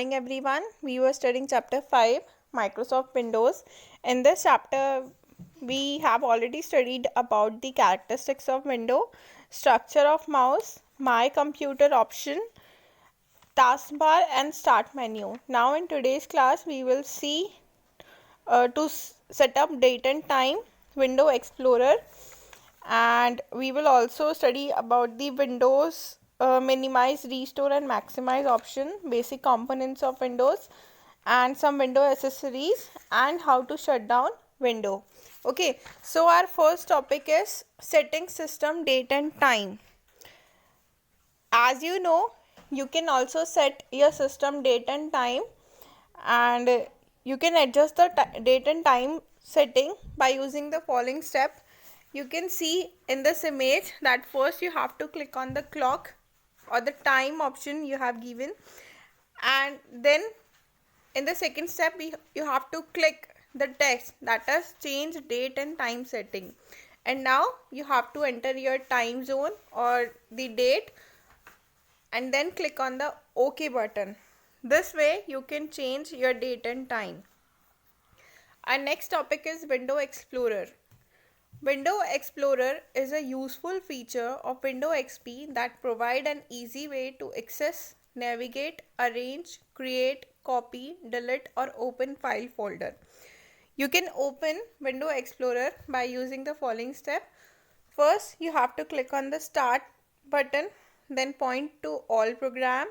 Morning everyone. We were studying chapter 5 Microsoft Windows. In this chapter we have already studied about the characteristics of window, structure of mouse, my computer option, taskbar and start menu. Now in today's class we will see to set up date and time window explorer, and we will also study about the windows minimize, restore and maximize option, basic components of windows and some window accessories, and how to shut down window. Okay, so our first topic is setting system date and time. As you know, you can also set your system date and time, and you can adjust the date and time setting by using the following step. You can see in this image that first you have to click on the clock or the time option you have given, and then in the second step you have to click the text that is change date and time setting, and now you have to enter your time zone or the date and then click on the OK button. This way you can change your date and time. Our next topic is Window Explorer. Window Explorer is a useful feature of Windows XP that provide an easy way to access, navigate, arrange, create, copy, delete or open file folder. You can open Window Explorer by using the following step. First, you have to click on the Start button, then point to All Program,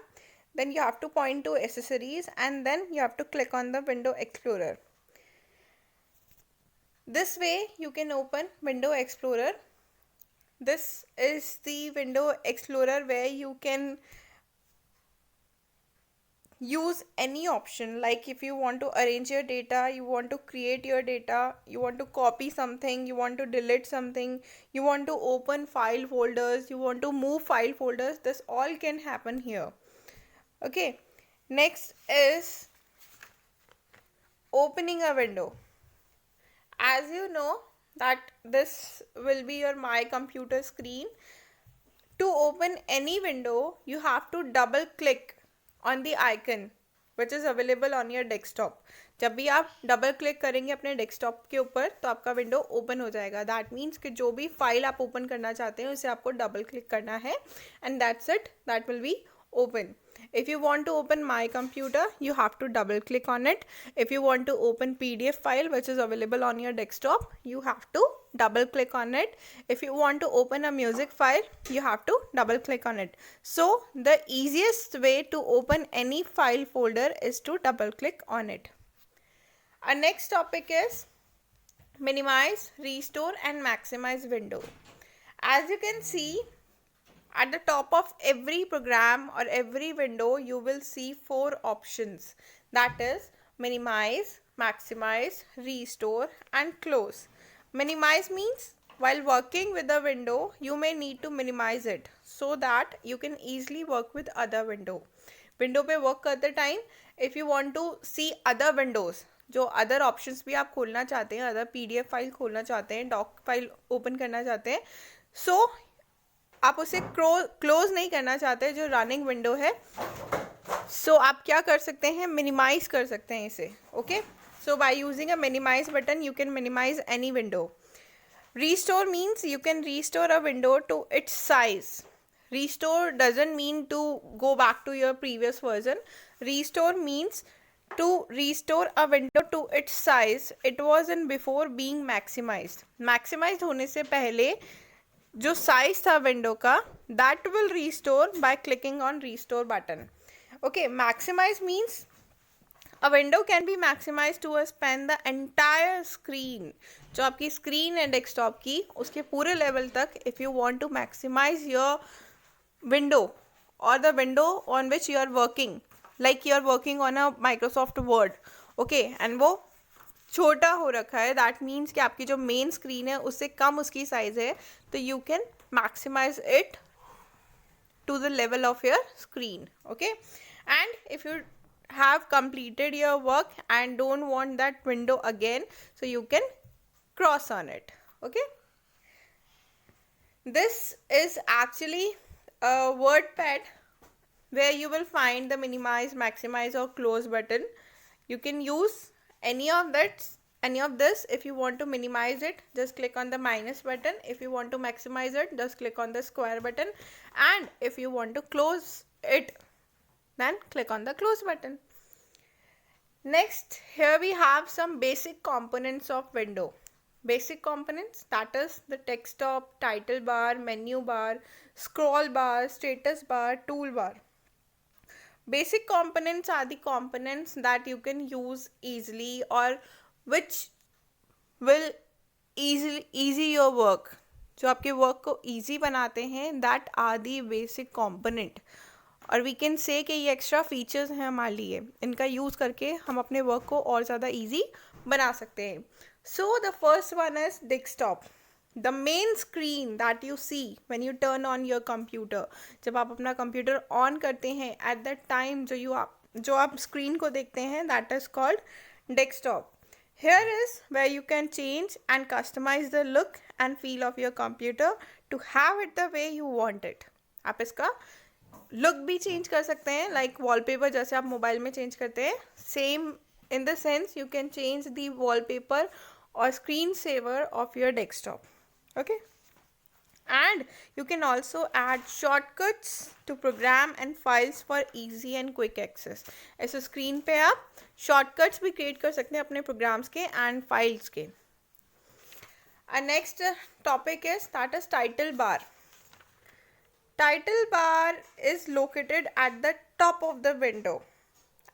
then you have to point to Accessories, and then you have to click on the Window Explorer. This way you can open Window Explorer. This is the Window Explorer where you can use any option, like if you want to arrange your data, you want to create your data, you want to copy something, you want to delete something, you want to open file folders, you want to move file folders, this all can happen here. Okay, next is opening a window. As you know that this will be your my computer screen. To open any window you have to double click on the icon which is available on your desktop. जब भी आप double click करेंगे अपने desktop के ऊपर तो आपका window open हो जाएगा. दैट मीन्स कि जो भी फाइल आप ओपन करना चाहते हैं उसे आपको डबल क्लिक करना है and that's it, that will be open. If you want to open my computer, you have to double click on it. If you want to open PDF file which is available on your desktop, you have to double click on it. If you want to open a music file, you have to double click on it. So the easiest way to open any file folder is to double click on it. Our next topic is minimize, restore and maximize window. As you can see, at the top of every program or every window you will see 4 options, that is minimize, maximize, restore and close. Minimize means while working with the window you may need to minimize it so that you can easily work with other window. Window पे work करते time if you want to see other windows, जो other options भी आप खोलना चाहते हैं, other PDF file खोलना चाहते हैं, डॉक फाइल ओपन करना चाहते हैं, सो आप उसे क्लोज नहीं करना चाहते जो रनिंग विंडो है, सो आप क्या कर सकते हैं, मिनिमाइज कर सकते हैं इसे. Okay, so by using a minimise button you can minimise any window. Restore means you can restore a window to its size. Restore doesn't mean to go back to your previous version. Restore means to restore a window to its size it was in before being maximized. Maximized होने से पहले जो size था window का, that will restore by clicking on restore button. Okay, maximise means a window can be maximized to span the entire screen. जो आपकी screen है desktop की उसके पूरे लेवल तक, if you want to maximise your window और the window on which you are working, like you are working on a Microsoft Word, okay, and वो छोटा हो रखा है, दैट मीन्स कि आपकी जो मेन स्क्रीन है उससे कम उसकी साइज़ है, तो you can maximise it to the level of your screen. Okay, and if you have completed your work and don't want that window again, so you can cross on it. Okay, this is actually a WordPad where you will find the minimize, maximize or close button. You can use any of this. If you want to minimize it, just click on the minus button. If you want to maximize it, just click on the square button. And if you want to close it, then click on the close button. Next, here we have some basic components of window. Basic components, that is the desktop, title bar, menu bar, scroll bar, status bar, toolbar. Basic components are the components that you can use easily or which will easy your work. जो आपके work को easy बनाते हैं, that are the basic component. और we can say कि ये extra features हैं हमारे लिए, इनका यूज़ करके हम अपने वर्क को और ज़्यादा ईजी बना सकते हैं. So the first one is desktop, the main screen that you see when U turn on your computer. जब आप अपना कंप्यूटर ऑन करते हैं, एट दैट टाइम जो आप स्क्रीन को देखते हैं, that is called desktop. Here is where you can change and customize the look and feel of your computer to have it the way you want it. आप इसका look भी change कर सकते हैं, लाइक वॉलपेपर जैसे आप mobile में change करते हैं, same in the sense you can change the wallpaper और screen saver of your desktop. Okay, and you can also add shortcuts to program and files for easy and quick access. ऐसे screen पे आप shortcuts भी create कर सकते हैं अपने programs के एंड फाइल्स के. Next topic is that is title bar. Title bar is located at the top of the window.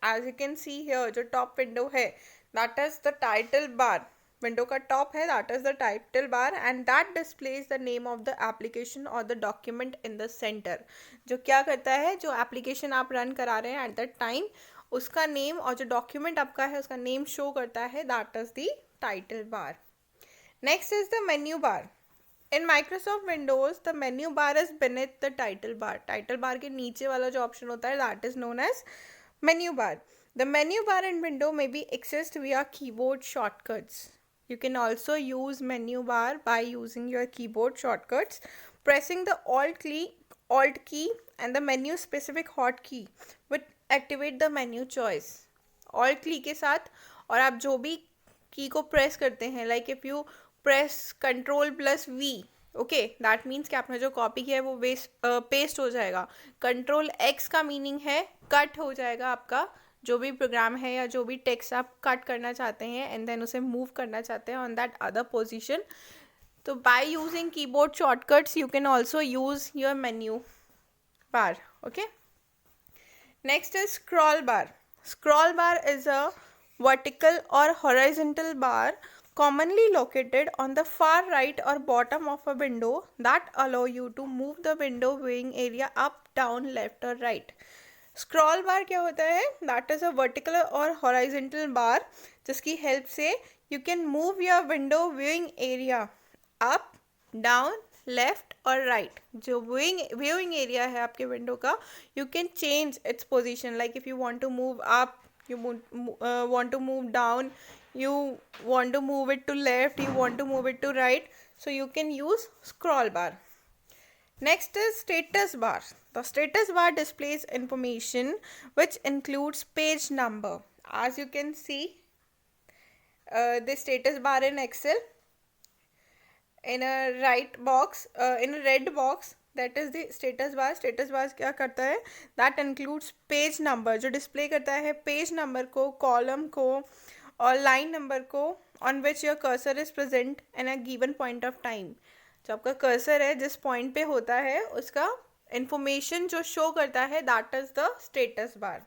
As you can see here, जो टॉप विंडो है that is the title bar. Window का top है, that is the title bar and that displays the name of the application और the document in the centre. जो क्या करता है, जो एप्लीकेशन आप रन करा रहे हैं एट दैट टाइम, उसका नेम और जो डॉक्यूमेंट आपका है उसका नेम शो करता है, that is the title bar. Next is the menu bar. In Microsoft Windows the menu bar is beneath the title bar. Title bar के नीचे वाला जो ऑप्शन होता है, that is known as menu bar. The menu bar in window may be accessed via keyboard shortcuts. You can also use menu bar by using your keyboard shortcuts. Pressing the Alt key and the menu specific hotkey would activate the menu choice. Alt key के साथ और आप जो भी की को press करते हैं, like if you press Ctrl+V, okay, that means कि आपने जो कॉपी किया है वो पेस्ट हो जाएगा. Ctrl+X का मीनिंग है कट हो जाएगा आपका जो भी प्रोग्राम है या जो भी टेक्स्ट आप कट करना चाहते हैं एंड देन उसे मूव करना चाहते हैं ऑन दैट अदर पोजीशन. तो by using keyboard shortcuts you can also use your menu bar. Okay, next is scroll bar. Scroll bar is a vertical or horizontal bar commonly located on the far right or bottom of a window that allow you to move the window viewing area up, down, left or right. Scroll bar क्या होता है, that is a vertical और horizontal bar जिसकी help से you can move your window viewing area up, down, left और right. जो viewing area है आपके विंडो का, you can change its position. Like if you want to move up, you want to move down, you want to move it to left, you want to move it to right, so you can use scroll bar. Next is status bar. The status bar displays information which includes page number. As you can see, the status bar in Excel, in a in a red box, that is the status bar. Status bar क्या करता है, that includes page number, जो display करता है page number को, column को और line number को, on which your cursor is present in a given point of time. जो आपका कर्सर है जिस पॉइंट पे होता है उसका इंफॉर्मेशन जो शो करता है, that is the status bar.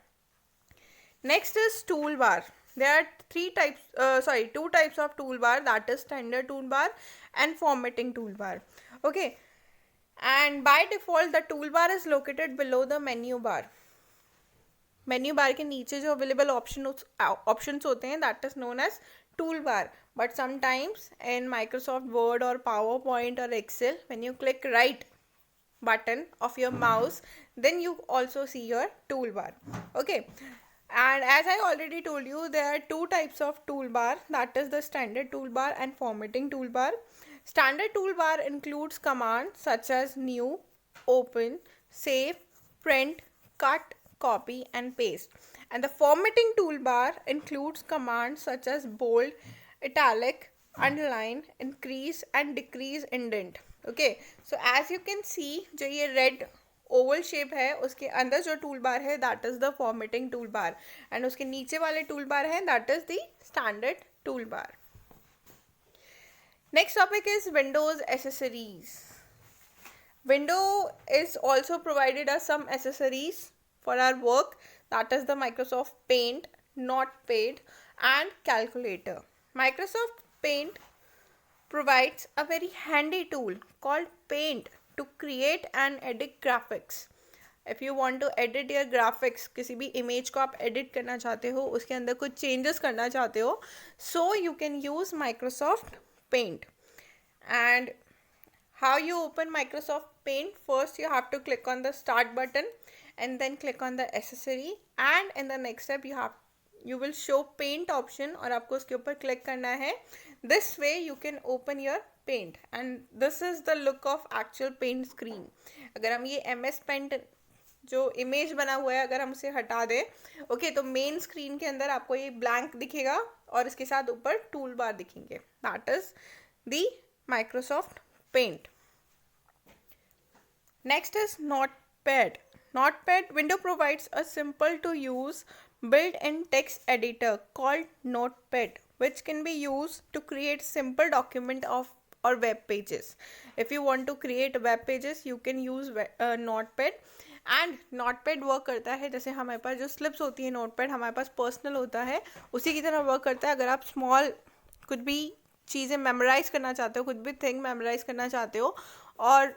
Next is tool bar. There are two types of toolbar, that is standard toolbar and formatting toolbar. Okay, and by default the toolbar is located below the menu bar. मेन्यू बार के नीचे जो available options होते हैं, that is known as tool bar. But sometimes in Microsoft Word और PowerPoint और Excel, when you click right button of your mouse, then you also see your toolbar. Okay, and as I already told you, there are two types of toolbar, that is the standard toolbar and formatting toolbar. Standard toolbar includes commands such as new, open, save, print, cut, copy, and paste. And the formatting toolbar includes commands such as bold, italic, underline, increase, and decrease indent. Okay, so as you can see, जो ये red Oval shape है उसके अंदर जो tool bar है that is the formatting tool bar, and उसके नीचे वाले टूल बार है that is the standard tool bar. Next topic is Windows accessories. Windows is also provided us some accessories for our work, that is the Microsoft Paint, Notepad, and calculator. Microsoft Paint provides a very handy tool called Paint to create and edit graphics. If you want to edit your graphics, किसी भी image को आप edit करना चाहते हो, उसके अंदर कुछ changes करना चाहते हो, so you can use Microsoft Paint. And how you open Microsoft Paint? First you have to click on the start button and then click on the accessory, and in the next step you will show paint option और आपको उसके ऊपर click करना है. This way you can open your paint, and this is the look of actual paint screen. अगर हम ये MS Paint जो इमेज बना हुआ है अगर हम उसे हटा दें, ओके, तो मेन स्क्रीन के अंदर आपको ये ब्लैंक दिखेगा और इसके साथ ऊपर टूल बार दिखेंगे. That is the Microsoft Paint. Next is Notepad. Notepad window provides a simple to use built-in text editor called Notepad, which can be used to create simple document of or web pages. If you want to create web pages, you can use Notepad. And notepad work करता है जैसे हमारे पास जो slips होती है notepad हमारे पास personal होता है, उसी की तरह वर्क करता है. अगर आप स्मॉल कुछ भी चीज़ें मेमोराइज करना चाहते हो, कुछ भी थिंग मेमोराइज करना चाहते हो, और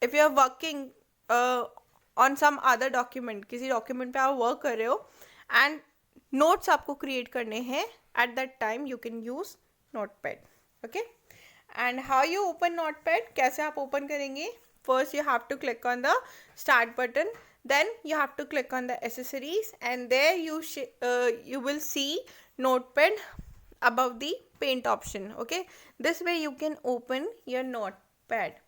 if you are working on some other document, किसी डॉक्यूमेंट पे आप वर्क कर रहे हो एंड नोट्स आपको क्रिएट करने हैं, at that time you can use notepad. Okay, and how you open notepad, कैसे आप ओपन करेंगे? First you have to click on the start button, then you have to click on the accessories, and there you will see notepad above the paint option. Okay, this way you can open your notepad,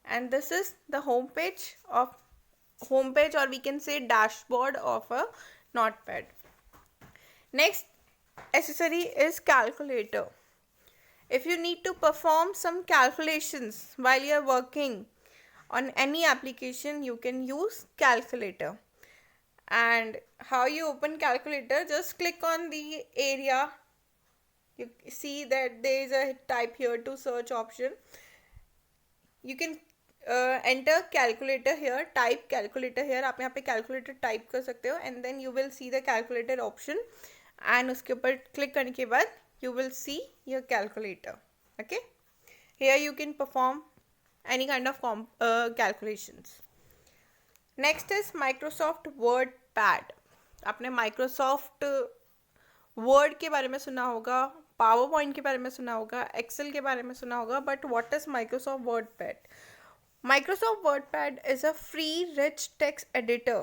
and this is the home page or we can say dashboard of a notepad. Next accessory is calculator. If you need to perform some calculations while you are working on any application, you can use calculator. And how you open calculator? Just click on the area. You see that there is a type here to search option. You can enter calculator here, type calculator here. आप यहाँ पे calculator type कर सकते हो, and then you will see the calculator option, and उसके ऊपर click करने के बाद you will see your calculator. Okay, here you can perform any kind of calculations. Next is Microsoft Word Pad. आपने Microsoft Word के बारे में सुना होगा, PowerPoint के बारे में सुना होगा, Excel के बारे में सुना होगा, but what is Microsoft Word Pad? Microsoft Word Pad is a free rich text editor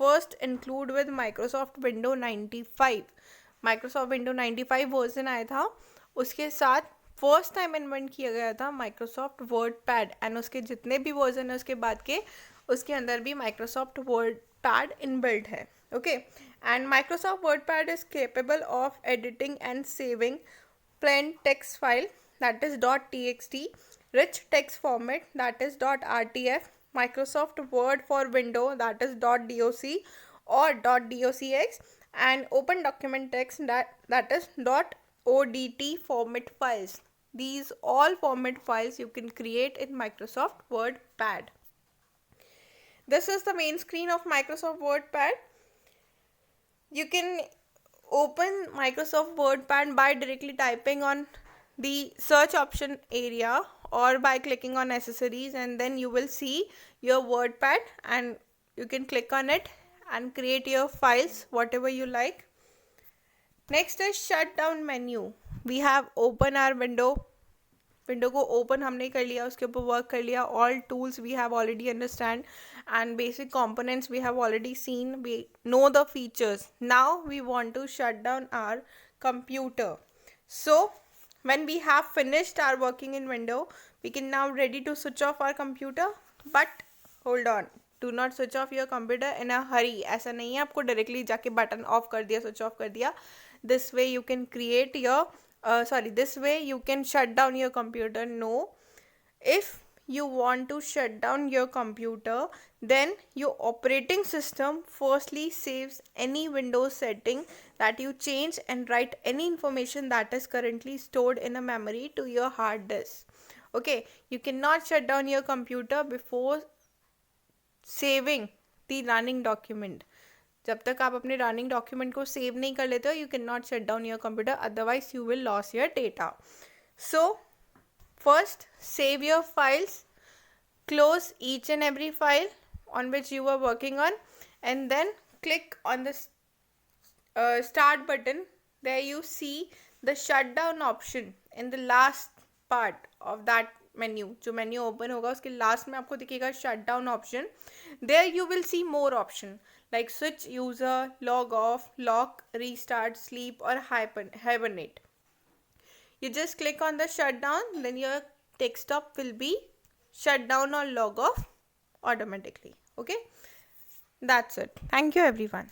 first include with Microsoft Windows 95. Microsoft Windows 95 version आया था, उसके साथ फर्स्ट टाइम इन्वेंट किया गया था माइक्रोसॉफ्ट वर्ड पैड, एंड उसके जितने भी वर्जन है उसके बाद के उसके अंदर भी माइक्रोसॉफ्ट वर्ड पैड इनबिल्ट है. Okay, and Microsoft word pad is capable of editing and saving plain text file that is .txt, rich text format that is .rtf, Microsoft Word for Windows that is .doc or .docx, and open document text that is .odt format files. These all format files you can create in Microsoft Word Pad. This is the main screen of Microsoft Word Pad. You can open Microsoft Word Pad by directly typing on the search option area or by clicking on accessories, and then you will see your Word Pad and you can click on it and create your files whatever you like. Next is shutdown menu. We have open our window को open हमने कर लिया, उसके ऊपर work कर लिया, all tools we have already understand and basic components we have already seen, we know the features. Now we want to shut down our computer. So when we have finished our working in window, we can now ready to switch off our computer. But hold on, do not switch off your computer in a hurry. ऐसा नहीं है आपको directly जाके button of कर दिया, switch off कर दिया. This way you can create your this way you can shut down your computer. No, if you want to shut down your computer, then your operating system firstly saves any Windows setting that you change and write any information that is currently stored in a memory to your hard disk. Okay, you cannot shut down your computer before saving the running document. जब तक आप अपने running document को save नहीं कर लेते हो, you can not shut down your computer, otherwise you will loss your data. So first, save your files, close each and every file on which you were working on, and then click on the start button. There you see the shutdown option in the last part of that menu. जो menu open होगा उसके last में आपको दिखेगा shutdown option. There you will see more option like switch user, log off, lock, restart, sleep or hibernate. You just click on the shutdown, then your desktop will be shut down or log off automatically. Okay, that's it. Thank you everyone.